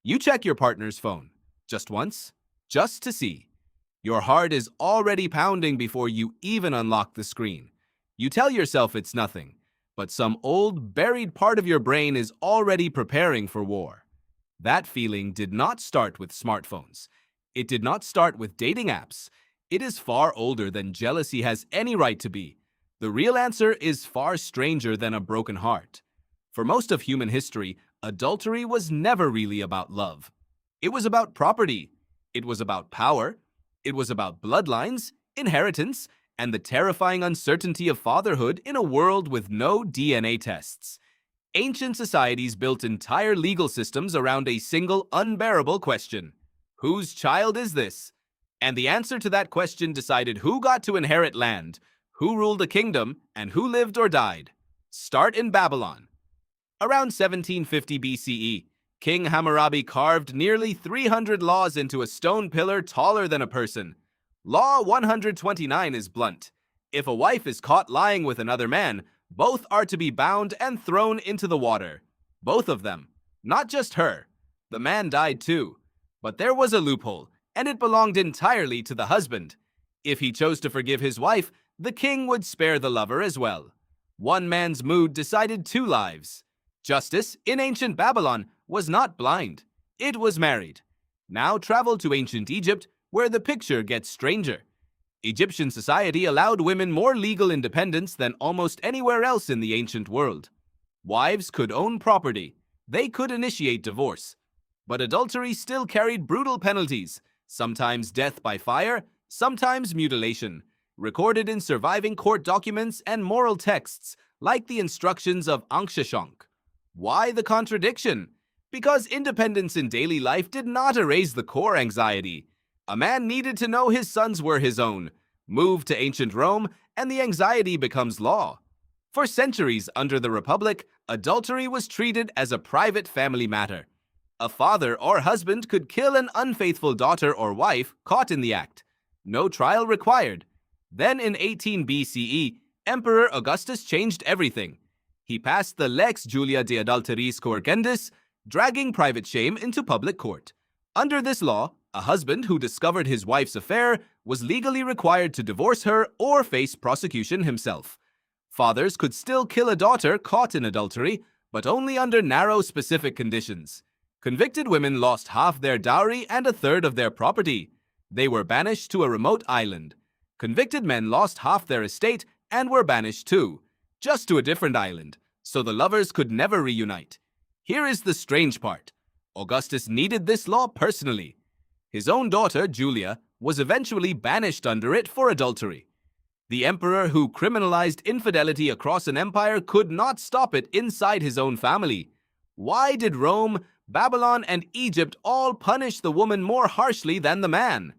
You check your partner's phone, just once, just to see. Your heart is already pounding before you even unlock the screen. You tell yourself it's nothing, but some old, buried part of your brain is already preparing for war. That feeling did not start with smartphones. It did not start with dating apps. It is far older than jealousy has any right to be. The real answer is far stranger than a broken heart. For most of human history, adultery was never really about love. It was about property. It was about power. It was about bloodlines, inheritance, and the terrifying uncertainty of fatherhood in a world with no DNA tests. Ancient societies built entire legal systems around a single unbearable question. Whose child is this? And the answer to that question decided who got to inherit land, who ruled a kingdom, and who lived or died. Start in Babylon. Around 1750 BCE, King Hammurabi carved nearly 300 laws into a stone pillar taller than a person. Law 129 is blunt. If a wife is caught lying with another man, both are to be bound and thrown into the water. Both of them. Not just her. The man died too. But there was a loophole, and it belonged entirely to the husband. If he chose to forgive his wife, the king would spare the lover as well. One man's mood decided two lives. Justice, in ancient Babylon, was not blind. It was married. Now travel to ancient Egypt, where the picture gets stranger. Egyptian society allowed women more legal independence than almost anywhere else in the ancient world. Wives could own property. They could initiate divorce. But adultery still carried brutal penalties, sometimes death by fire, sometimes mutilation, recorded in surviving court documents and moral texts like the instructions of Ankh-Shashank. Why the contradiction? Because independence in daily life did not erase the core anxiety. A man needed to know his sons were his own. Move to ancient Rome, and the anxiety becomes law. For centuries under the Republic, adultery was treated as a private family matter. A father or husband could kill an unfaithful daughter or wife caught in the act. No trial required. Then in 18 BCE, Emperor Augustus changed everything. He passed the Lex Julia de Adulteris Coercendis, dragging private shame into public court. Under this law, a husband who discovered his wife's affair was legally required to divorce her or face prosecution himself. Fathers could still kill a daughter caught in adultery, but only under narrow specific conditions. Convicted women lost half their dowry and a third of their property. They were banished to a remote island. Convicted men lost half their estate and were banished too, just to a different island, so the lovers could never reunite. Here is the strange part. Augustus needed this law personally. His own daughter, Julia, was eventually banished under it for adultery. The emperor who criminalized infidelity across an empire could not stop it inside his own family. Why did Rome, Babylon, and Egypt all punish the woman more harshly than the man?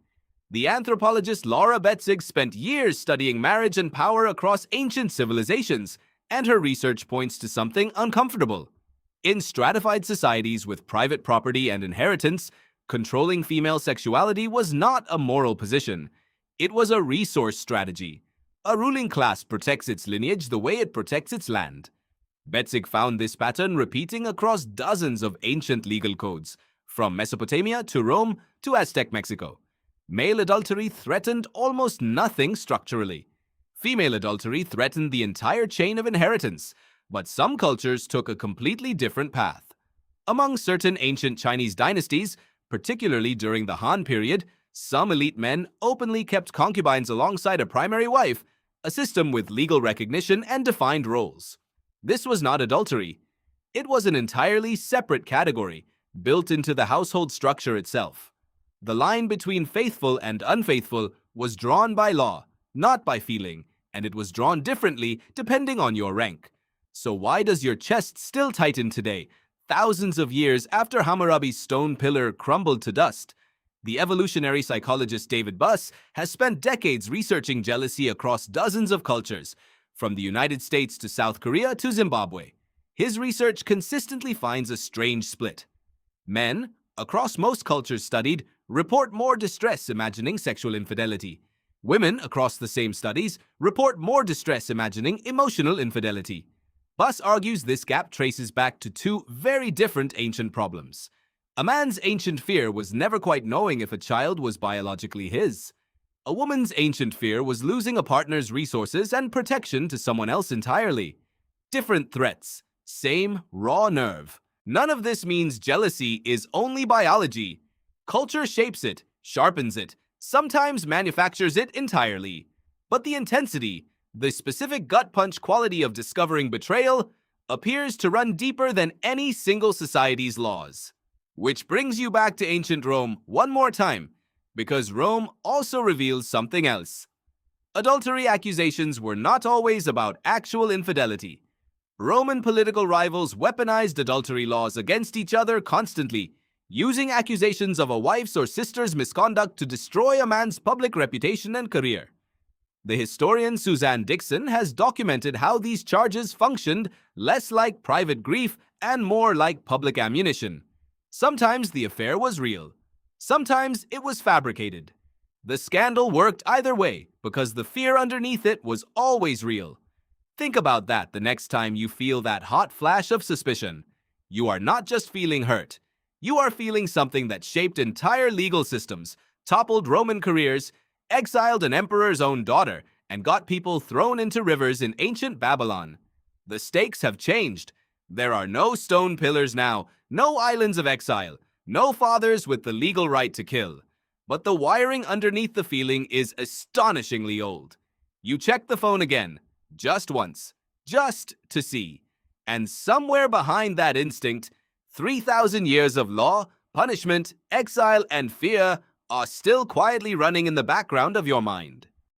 The anthropologist Laura Betzig spent years studying marriage and power across ancient civilizations, and her research points to something uncomfortable. In stratified societies with private property and inheritance, controlling female sexuality was not a moral position. It was a resource strategy. A ruling class protects its lineage the way it protects its land. Betzig found this pattern repeating across dozens of ancient legal codes, from Mesopotamia to Rome to Aztec Mexico. Male adultery threatened almost nothing structurally. Female adultery threatened the entire chain of inheritance, but some cultures took a completely different path. Among certain ancient Chinese dynasties, particularly during the Han period, some elite men openly kept concubines alongside a primary wife, a system with legal recognition and defined roles. This was not adultery. It was an entirely separate category, built into the household structure itself. The line between faithful and unfaithful was drawn by law, not by feeling, and it was drawn differently depending on your rank. So why does your chest still tighten today, thousands of years after Hammurabi's stone pillar crumbled to dust? The evolutionary psychologist David Buss has spent decades researching jealousy across dozens of cultures, from the United States to South Korea to Zimbabwe. His research consistently finds a strange split. Men, across most cultures studied, report more distress imagining sexual infidelity. Women, across the same studies, report more distress imagining emotional infidelity. Buss argues this gap traces back to two very different ancient problems. A man's ancient fear was never quite knowing if a child was biologically his. A woman's ancient fear was losing a partner's resources and protection to someone else entirely. Different threats, same raw nerve. None of this means jealousy is only biology. Culture shapes it, sharpens it, sometimes manufactures it entirely. But the intensity, the specific gut punch quality of discovering betrayal, appears to run deeper than any single society's laws. Which brings you back to ancient Rome one more time, because Rome also reveals something else. Adultery accusations were not always about actual infidelity. Roman political rivals weaponized adultery laws against each other constantly, using accusations of a wife's or sister's misconduct to destroy a man's public reputation and career. The historian Suzanne Dixon has documented how these charges functioned less like private grief and more like public ammunition. Sometimes the affair was real. Sometimes it was fabricated. The scandal worked either way because the fear underneath it was always real. Think about that the next time you feel that hot flash of suspicion. You are not just feeling hurt. You are feeling something that shaped entire legal systems, toppled Roman careers, exiled an emperor's own daughter, and got people thrown into rivers in ancient Babylon. The stakes have changed. There are no stone pillars now, no islands of exile, no fathers with the legal right to kill. But the wiring underneath the feeling is astonishingly old. You check the phone again, just once, just to see. And somewhere behind that instinct, 3,000 years of law, punishment, exile, and fear are still quietly running in the background of your mind.